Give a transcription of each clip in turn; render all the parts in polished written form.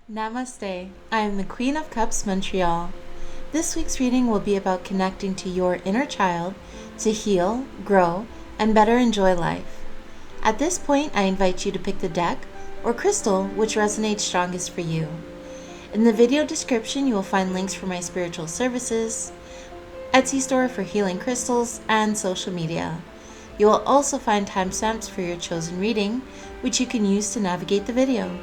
Namaste. I am the Queen of Cups, Montreal. This week's reading will be about connecting to your inner child to heal, grow, and better enjoy life. At this point, I invite you to pick the deck or crystal which resonates strongest for you. In the video description, you will find links for my spiritual services, Etsy store for healing crystals, and social media. You will also find timestamps for your chosen reading, which you can use to navigate the video.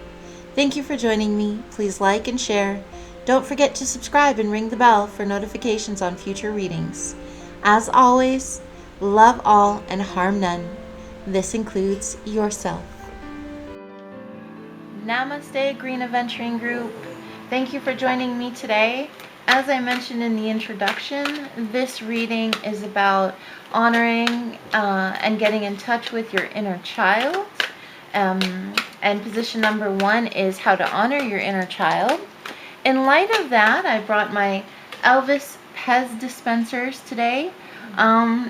Thank you for joining me. Please like and share. Don't forget to subscribe and ring the bell for notifications on future readings. As always, love all and harm none. This includes yourself. Namaste, Green Aventurine Group. Thank you for joining me today. As I mentioned in the introduction, this reading is about honoring and getting in touch with your inner child. And position number 1 is how to honor your inner child. In light of that, I brought my Elvis Pez dispensers today.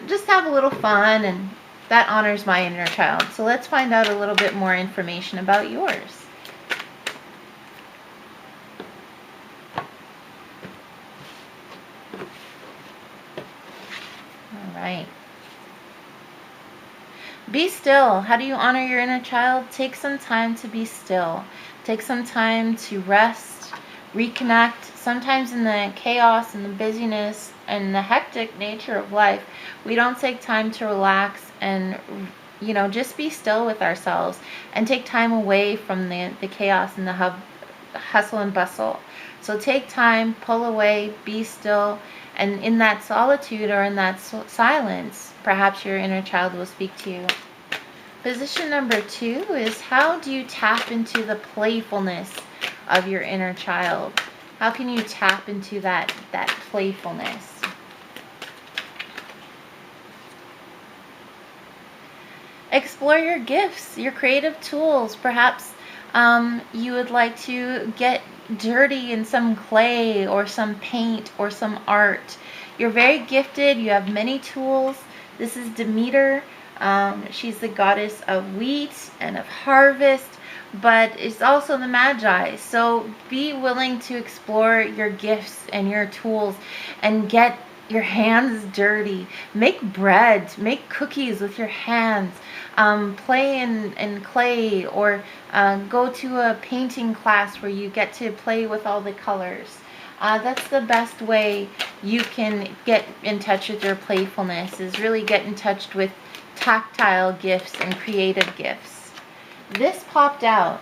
Just have a little fun, and that honors my inner child. So let's find out a little bit more information about yours. All right. Be still. How do you honor your inner child? Take some time to be still. Take some time to rest, reconnect. Sometimes in the chaos and the busyness and the hectic nature of life, we don't take time to relax and, just be still with ourselves and take time away from the chaos and the hustle and bustle. So take time, pull away, be still, and in that solitude or in that silence, perhaps your inner child will speak to you. Position number 2 is how do you tap into the playfulness of your inner child? How can you tap into that playfulness? Explore your gifts, your creative tools. Perhaps you would like to get dirty in some clay or some paint or some art. You're very gifted. You have many tools. This is Demeter. She's the goddess of wheat and of harvest, but it's also the Magi. So be willing to explore your gifts and your tools and get your hands dirty. Make bread, make cookies with your hands. Play in clay, or go to a painting class where you get to play with all the colors. That's the best way you can get in touch with your playfulness, is really get in touch with tactile gifts and creative gifts. This popped out.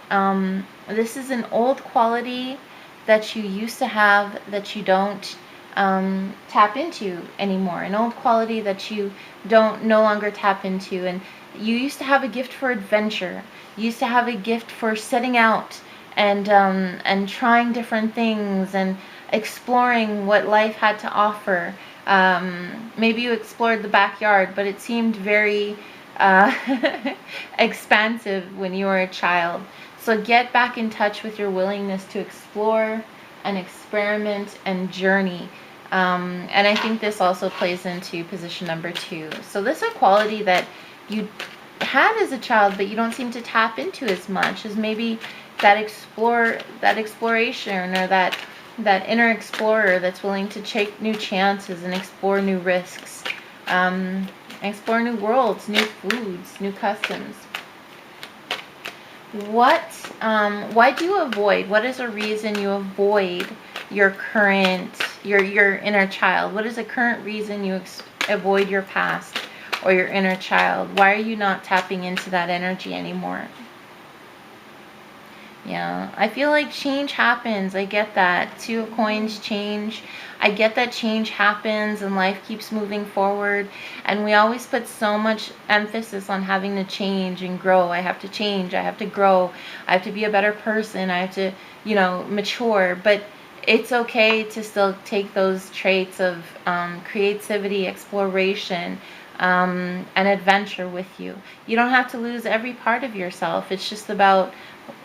This is an old quality that you used to have that you don't tap into anymore. An old quality that you no longer tap into. And you used to have a gift for adventure. You used to have a gift for setting out and trying different things and exploring what life had to offer. Maybe you explored the backyard, but it seemed very expansive when you were a child. So get back in touch with your willingness to explore and experiment and journey. And I think this also plays into position number 2. So this is a quality that you had as a child, but you don't seem to tap into as much, as maybe that exploration, or that inner explorer that's willing to take new chances and explore new risks, explore new worlds, new foods, new customs. Why do you avoid? What is a reason you avoid your inner child? What is a current reason you avoid your past or your inner child? Why are you not tapping into that energy anymore? Yeah, I feel like change happens. I get that. 2 of Coins, change. I get that change happens and life keeps moving forward. And we always put so much emphasis on having to change and grow. I have to change. I have to grow. I have to be a better person. I have to, mature. But it's okay to still take those traits of creativity, exploration, and adventure with you. You don't have to lose every part of yourself. It's just about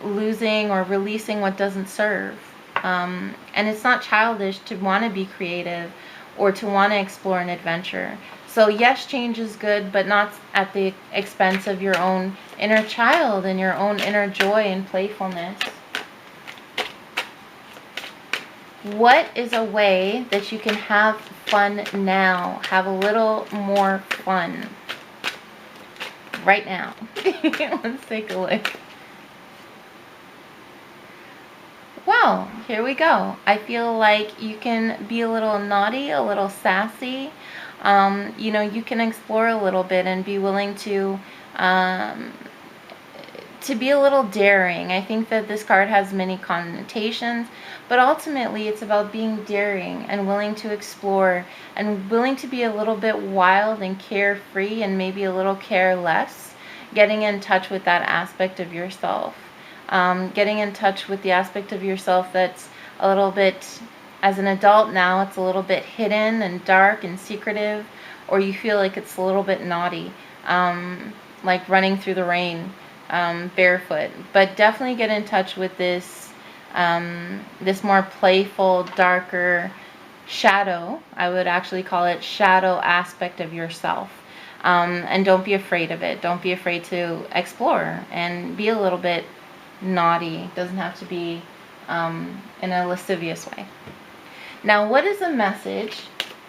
losing or releasing what doesn't serve. And it's not childish to want to be creative or to want to explore an adventure. So yes, change is good, but not at the expense of your own inner child and your own inner joy and playfulness. What is a way that you can have fun now? Have a little more fun right now. Let's take a look. Well, here we go. I feel like you can be a little naughty, a little sassy. You know, you can explore a little bit and be willing to be a little daring. I think that this card has many connotations, but ultimately it's about being daring and willing to explore and willing to be a little bit wild and carefree and maybe a little careless, getting in touch with that aspect of yourself. Getting in touch with the aspect of yourself that's a little bit, as an adult now, it's a little bit hidden and dark and secretive, or you feel like it's a little bit naughty, like running through the rain barefoot. But definitely get in touch with this this more playful, darker shadow. I would actually call it shadow aspect of yourself. And don't be afraid of it. Don't be afraid to explore and be a little bit naughty. It doesn't have to be in a lascivious way. Now, what is a message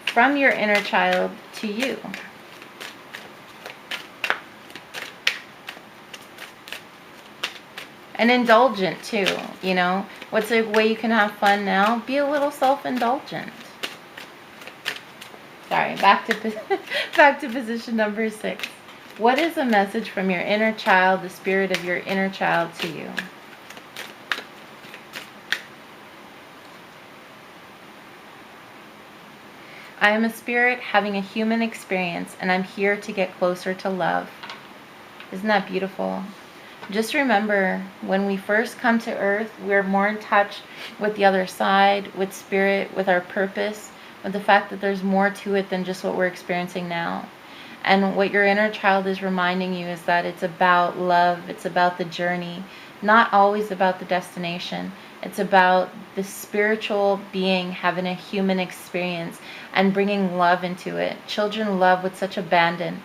from your inner child to you? And indulgent too, you know. What's a way you can have fun now? Be a little self-indulgent. Sorry, back to position number 6. What is a message from your inner child, the spirit of your inner child, to you? I am a spirit having a human experience, and I'm here to get closer to love. Isn't that beautiful? Just remember, when we first come to Earth, we're more in touch with the other side, with spirit, with our purpose, with the fact that there's more to it than just what we're experiencing now. And what your inner child is reminding you is that it's about love, it's about the journey, not always about the destination. It's about the spiritual being having a human experience and bringing love into it. Children love with such abandon.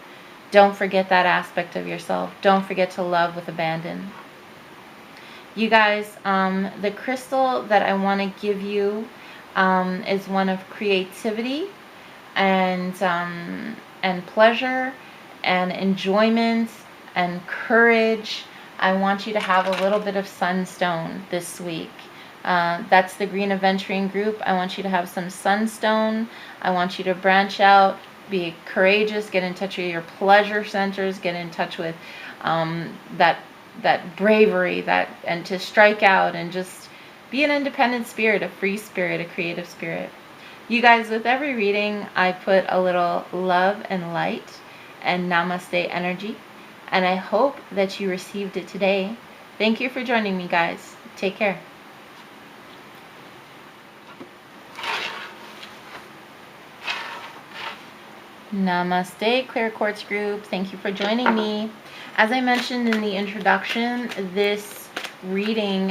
Don't forget that aspect of yourself. Don't forget to love with abandon. You guys, the crystal that I want to give you is one of creativity and pleasure and enjoyment and courage. I want you to have a little bit of sunstone this week. That's the Green Aventurine group. I want you to have some sunstone. I want you to branch out, be courageous, get in touch with your pleasure centers, get in touch with that bravery, and to strike out and just be an independent spirit, a free spirit, a creative spirit. You guys, with every reading, I put a little love and light and namaste energy, and I hope that you received it today. Thank you for joining me, guys. Take care. Namaste, Clear Quartz group. Thank you for joining me. As I mentioned in the introduction, this reading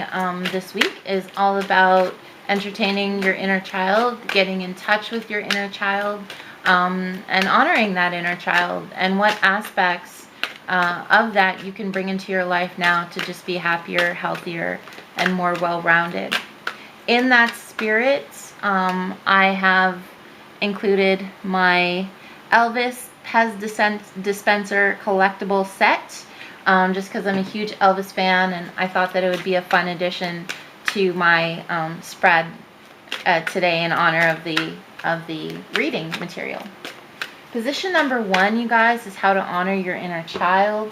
this week is all about entertaining your inner child, getting in touch with your inner child, and honoring that inner child, and what aspects of that you can bring into your life now to just be happier, healthier, and more well-rounded. In that spirit, I have included my Elvis Pez Dispenser collectible set, just because I'm a huge Elvis fan, and I thought that it would be a fun addition to my spread today in honor of the reading material. Position number 1, you guys, is how to honor your inner child.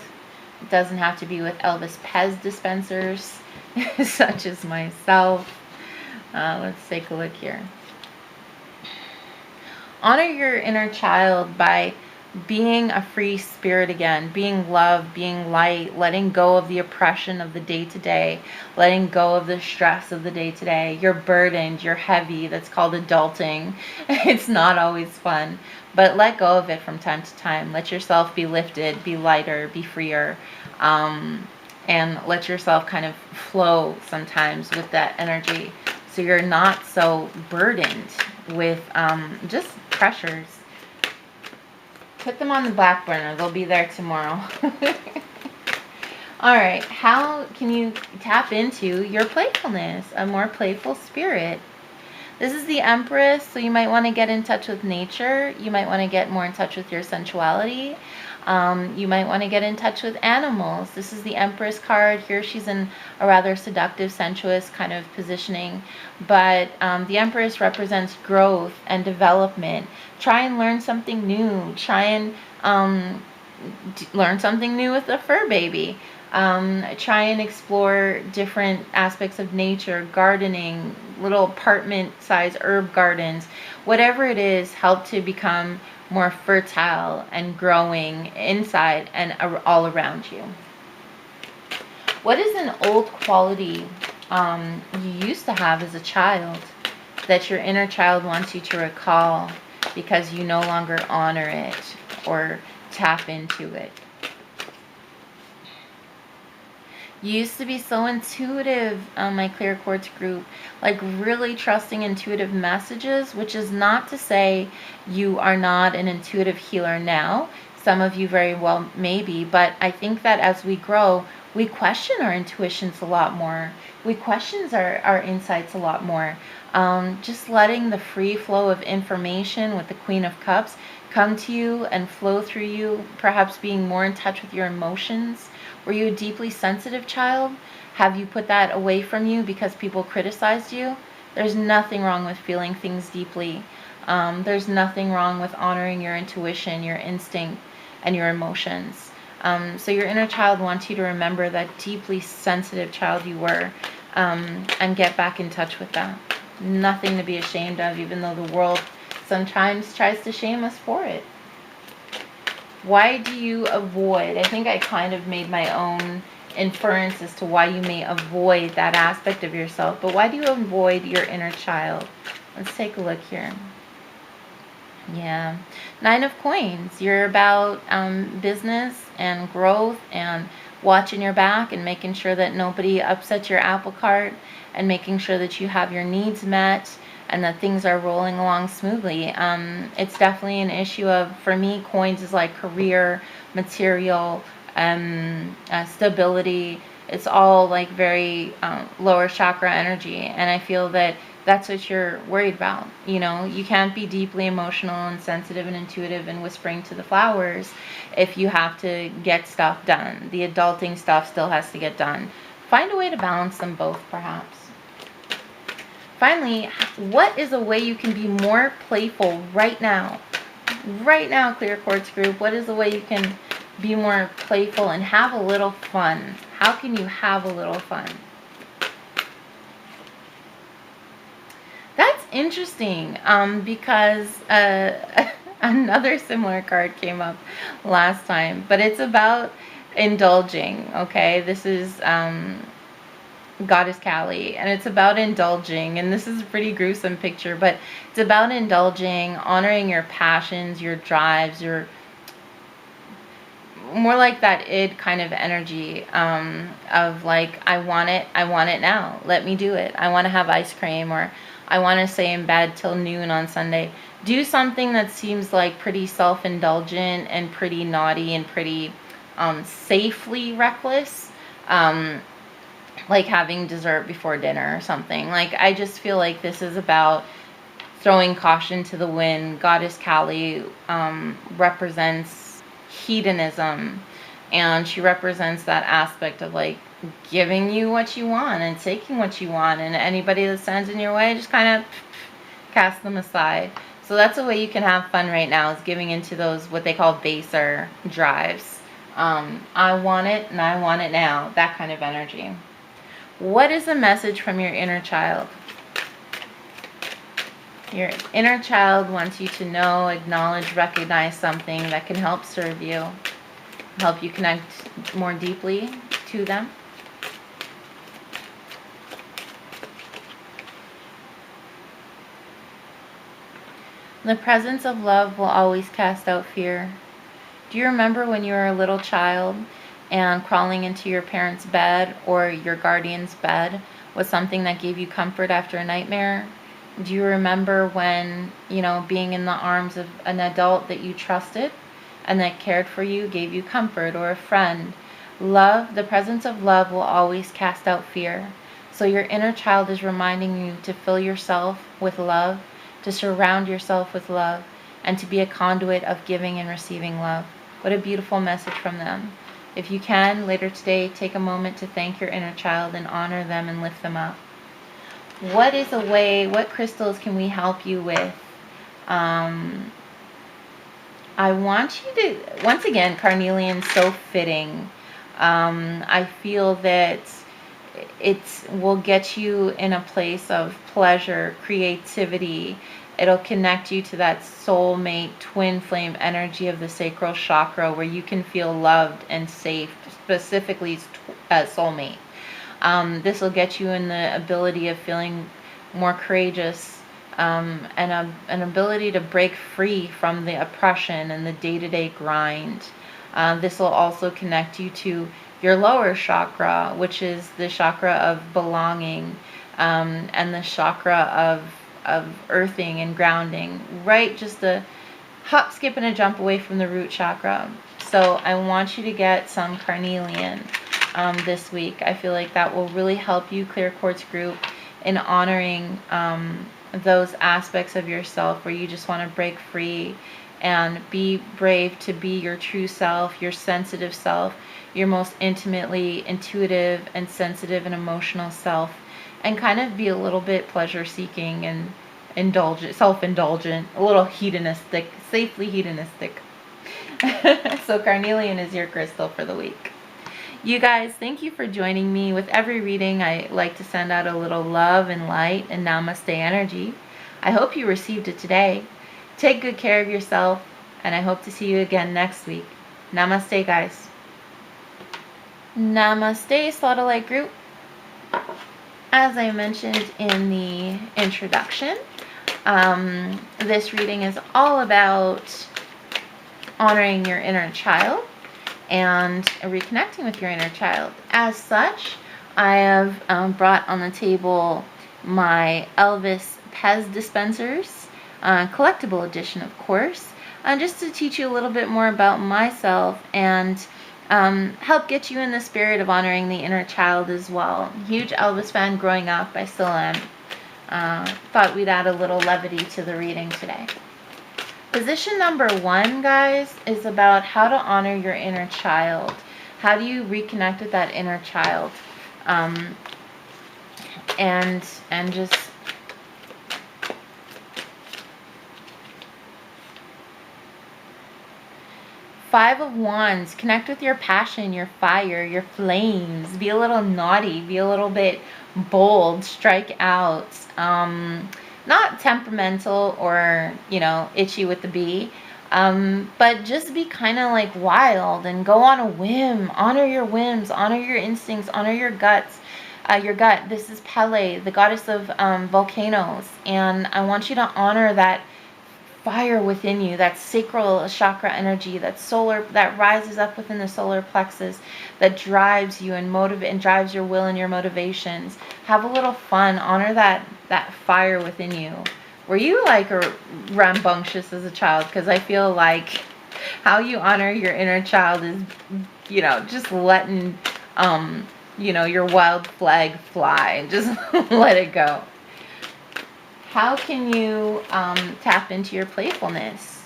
It doesn't have to be with Elvis Pez dispensers, such as myself. Let's take a look here. Honor your inner child by being a free spirit again, being love, being light, letting go of the oppression of the day-to-day, letting go of the stress of the day-to-day. You're burdened, you're heavy. That's called adulting. It's not always fun, but let go of it from time to time. Let yourself be lifted, be lighter, be freer, and let yourself kind of flow sometimes with that energy, so you're not so burdened with just pressures. Put them on the back burner. They'll be there tomorrow. All right. How can you tap into your playfulness, a more playful spirit? This is the Empress, so you might want to get in touch with nature. You might want to get more in touch with your sensuality. You might want to get in touch with animals. This is the Empress card. Here she's in a rather seductive, sensuous kind of positioning. But the Empress represents growth and development. Try and learn something new. Try and learn something new with a fur baby. Try and explore different aspects of nature, gardening, little apartment-sized herb gardens. Whatever it is, help to become more fertile and growing inside and all around you. What is an old quality you used to have as a child that your inner child wants you to recall because you no longer honor it or tap into it? You used to be so intuitive, my Clear Quartz group, like really trusting intuitive messages, which is not to say you are not an intuitive healer now. Some of you very well may be, but I think that as we grow, we question our intuitions a lot more. We question our insights a lot more. Just letting the free flow of information with the Queen of Cups come to you and flow through you, perhaps being more in touch with your emotions. Were you a deeply sensitive child? Have you put that away from you because people criticized you? There's nothing wrong with feeling things deeply. There's nothing wrong with honoring your intuition, your instinct, and your emotions. So your inner child wants you to remember that deeply sensitive child you were, and get back in touch with that. Nothing to be ashamed of, even though the world sometimes tries to shame us for it. Why do you avoid? I think I kind of made my own inference as to why you may avoid that aspect of yourself, but why do you avoid your inner child? Let's take a look here. Yeah, 9 of Coins. You're about business and growth and watching your back and making sure that nobody upsets your apple cart and making sure that you have your needs met and that things are rolling along smoothly. It's definitely an issue of, for me, coins is like career, material, stability. It's all like very lower chakra energy, and I feel that that's what you're worried about. You know, you can't be deeply emotional and sensitive and intuitive and whispering to the flowers if you have to get stuff done. The adulting stuff still has to get done. Find a way to balance them both, perhaps. Finally, what is a way you can be more playful right now? Right now, Clear Quartz group, what is a way you can be more playful and have a little fun? How can you have a little fun? That's interesting, because another similar card came up last time, but it's about indulging, okay? This is Goddess Kali, and it's about indulging, and this is a pretty gruesome picture, but it's about indulging, honoring your passions, your drives, your more like that id kind of energy, of like, I want it now, let me do it. I want to have ice cream, or I want to stay in bed till noon on Sunday. Do something that seems like pretty self-indulgent and pretty naughty and pretty safely reckless, like having dessert before dinner or something. Like, I just feel like this is about throwing caution to the wind. Goddess Kali represents hedonism, and she represents that aspect of like giving you what you want and taking what you want, and anybody that stands in your way, just kind of cast them aside. So that's a way you can have fun right now, is giving into those what they call baser drives. I want it and I want it now, that kind of energy. What is the message from your inner child? Your inner child wants you to know, acknowledge, recognize something that can help serve you, help you connect more deeply to them. The presence of love will always cast out fear. Do you remember when you were a little child and crawling into your parents' bed or your guardian's bed was something that gave you comfort after a nightmare? Do you remember when, you know, being in the arms of an adult that you trusted and that cared for you gave you comfort, or a friend? Love, the presence of love will always cast out fear. So your inner child is reminding you to fill yourself with love, to surround yourself with love, and to be a conduit of giving and receiving love. What a beautiful message from them. If you can, later today, take a moment to thank your inner child and honor them and lift them up. What crystals can we help you with? I want you to, once again, carnelian, so fitting. I feel that it will get you in a place of pleasure, creativity. It'll connect you to that soulmate, twin flame energy of the sacral chakra where you can feel loved and safe, specifically soulmate. This will get you in the ability of feeling more courageous, and an ability to break free from the oppression and the day-to-day grind. This will also connect you to your lower chakra, which is the chakra of belonging, and the chakra of earthing and grounding, right? Just a hop, skip, and a jump away from the root chakra. So I want you to get some carnelian this week. I feel like that will really help you, Clear Quartz group, in honoring those aspects of yourself where you just want to break free and be brave to be your true self, your sensitive self, your most intimately intuitive and sensitive and emotional self, and kind of be a little bit pleasure-seeking and indulgent, self-indulgent, a little hedonistic, safely hedonistic. So carnelian is your crystal for the week. You guys, thank you for joining me. With every reading, I like to send out a little love and light and namaste energy. I hope you received it today. Take good care of yourself, and I hope to see you again next week. Namaste, guys. Namaste, Sodalite group. As I mentioned in the introduction, this reading is all about honoring your inner child and reconnecting with your inner child. As such, I have brought on the table my Elvis Pez dispensers, collectible edition, of course, just to teach you a little bit more about myself and help get you in the spirit of honoring the inner child as well. Huge Elvis fan growing up, I still am. Thought we'd add a little levity to the reading today. Position number 1, guys, is about how to honor your inner child. How do you reconnect with that inner child? And just Five of Wands, connect with your passion, your fire, your flames. Be a little naughty, be a little bit bold, strike out. Not temperamental or, itchy with the bee, but just be kind of like wild and go on a whim. Honor your whims, honor your instincts, honor your guts. Your gut. This is Pele, the goddess of volcanoes, and I want you to honor that fire within you, that sacral chakra energy, that solar, that rises up within the solar plexus, that drives you and drives your will and your motivations. Have a little fun. Honor that fire within you. Were you like rambunctious as a child? Because I feel like how you honor your inner child is, just letting, your wild flag fly. Just let it go. How can you tap into your playfulness?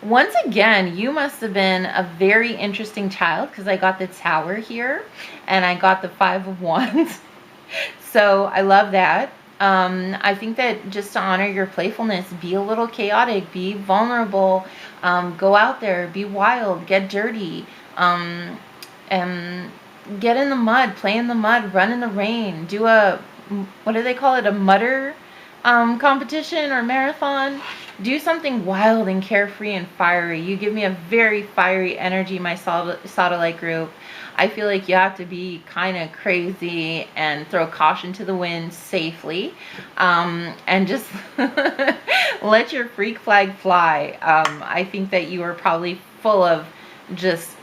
Once again, you must have been a very interesting child, because I got the Tower here and I got the 5 of Wands. So I love that. I think that just to honor your playfulness, be a little chaotic, be vulnerable, go out there, be wild, get dirty, and get in the mud, play in the mud, run in the rain, do what do they call it, a mudder competition or marathon. Do something wild and carefree and fiery. You give me a very fiery energy, my Sodalite group. I feel like you have to be kind of crazy and throw caution to the wind safely, and just let your freak flag fly. I think that you are probably full of just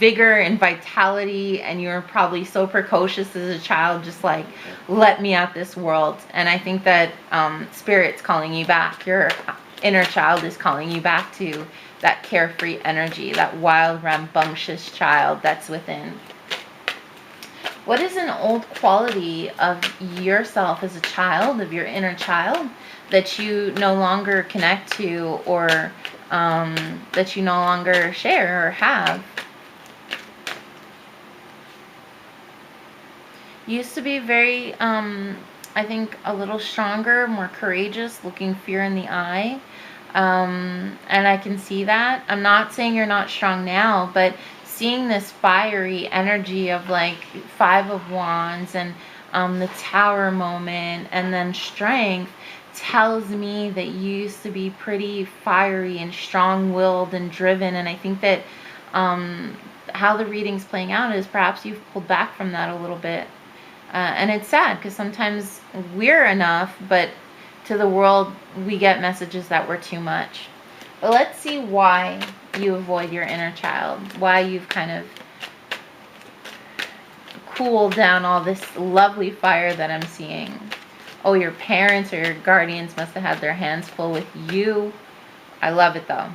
vigor and vitality, and you're probably so precocious as a child, just like, let me at this world. And I think that Spirit's calling you back. Your inner child is calling you back to that carefree energy, that wild, rambunctious child that's within. What is an old quality of yourself as a child, of your inner child, that you no longer connect to, or that you no longer share or have? Used to be very, I think, a little stronger, more courageous, looking fear in the eye. And I can see that. I'm not saying you're not strong now, but seeing this fiery energy of like Five of Wands and the Tower moment and then strength tells me that you used to be pretty fiery and strong-willed and driven. And I think that how the reading's playing out is perhaps you've pulled back from that a little bit. And it's sad because sometimes we're enough, but to the world, we get messages that we're too much. But let's see why you avoid your inner child, why you've kind of cooled down all this lovely fire that I'm seeing. Oh, your parents or your guardians must have had their hands full with you. I love it though.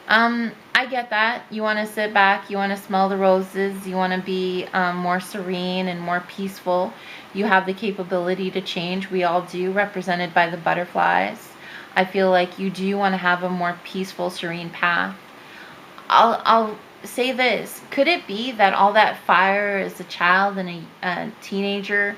I get that. You want to sit back, you want to smell the roses, you want to be more serene and more peaceful. You have the capability to change. We all do, represented by the butterflies. I feel like you do want to have a more peaceful, serene path. I'll say this. Could it be that all that fire as a child and a teenager,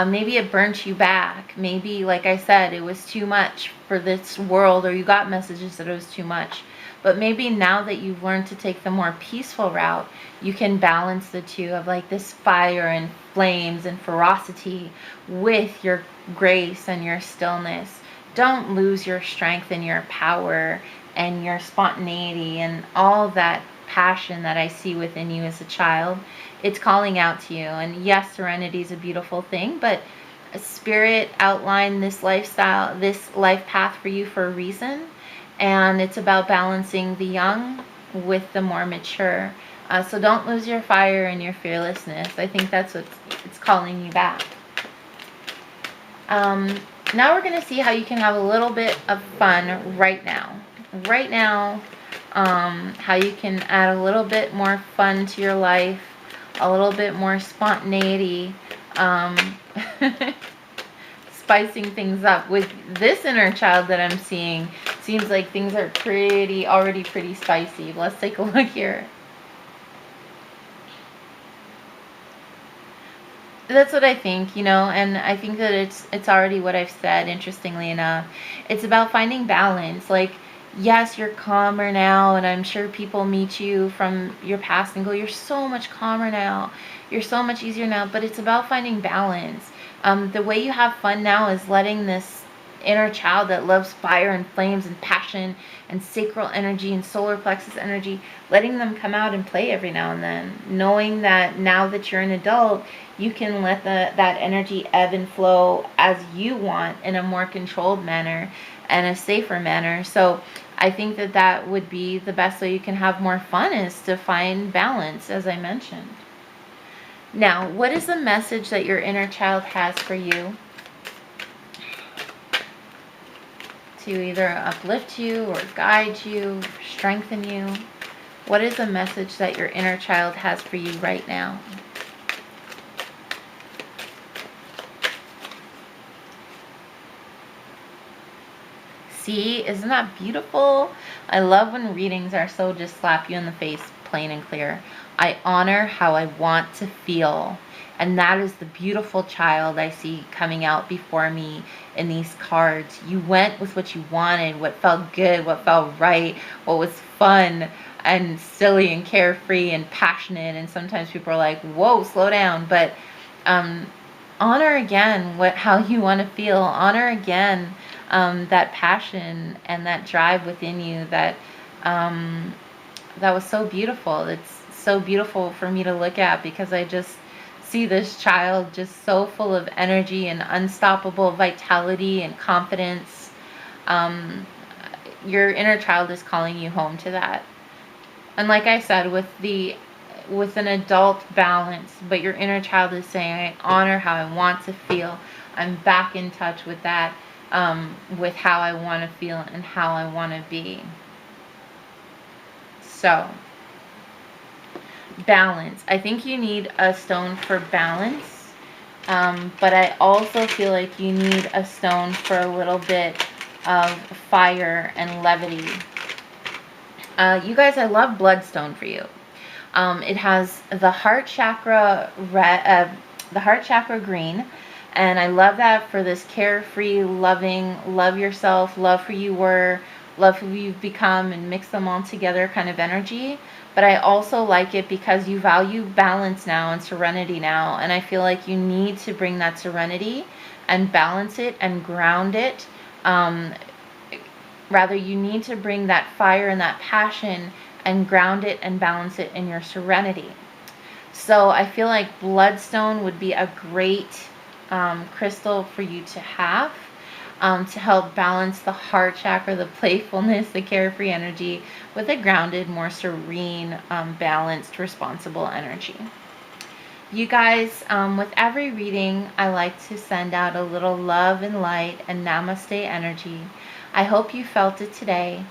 maybe it burnt you back? Maybe, like I said, it was too much for this world, or you got messages that it was too much. But maybe now that you've learned to take the more peaceful route, you can balance the two of like this fire and flames and ferocity with your grace and your stillness. Don't lose your strength and your power and your spontaneity and all that passion that I see within you as a child. It's calling out to you. And yes, serenity is a beautiful thing, but Spirit outlined this lifestyle, this life path for you for a reason. And it's about balancing the young with the more mature. So don't lose your fire and your fearlessness. I think that's what it's calling you back. Now we're going to see how you can have a little bit of fun right now. Right now, how you can add a little bit more fun to your life, a little bit more spontaneity, spicing things up. With this inner child that I'm seeing, seems like things are already pretty spicy. Let's take a look here. That's what I think, you know, and I think that it's already what I've said, interestingly enough. It's about finding balance. Like, yes, you're calmer now, and I'm sure people meet you from your past and go, you're so much calmer now. You're so much easier now. But it's about finding balance. The way you have fun now is letting this inner child that loves fire and flames and passion and sacral energy and solar plexus energy, letting them come out and play every now and then, knowing that now that you're an adult, you can let that energy ebb and flow as you want, in a more controlled manner and a safer manner. So I think that that would be the best way you can have more fun, is to find balance, as I mentioned. Now, what is the message that your inner child has for you to either uplift you or guide you, strengthen you? What is the message that your inner child has for you right now? See, isn't that beautiful? I love when readings are so just slap you in the face, plain and clear. I honor how I want to feel. And that is the beautiful child I see coming out before me in these cards. You went with what you wanted, what felt good, what felt right, what was fun and silly and carefree and passionate. And sometimes people are like, whoa, slow down. But honor again how you want to feel. Honor again that passion and that drive within you that was so beautiful. It's so beautiful for me to look at, because I just see this child just so full of energy and unstoppable vitality and confidence. Your inner child is calling you home to that. And like I said, with an adult balance, but your inner child is saying, I honor how I want to feel. I'm back in touch with that, with how I want to feel and how I want to be. So balance. I think you need a stone for balance, but I also feel like you need a stone for a little bit of fire and levity. You guys, I love bloodstone for you. It has the heart chakra red, the heart chakra green, and I love that for this carefree, loving, love yourself, love who you were, love who you've become, and mix them all together kind of energy. But I also like it because you value balance now and serenity now, and I feel like you need to bring that serenity and balance it and ground it. Rather, you need to bring that fire and that passion and ground it and balance it in your serenity. So I feel like bloodstone would be a great crystal for you to have to help balance the heart chakra, the playfulness, the carefree energy with a grounded, more serene, balanced, responsible energy. You guys, with every reading, I like to send out a little love and light and namaste energy. I hope you felt it today.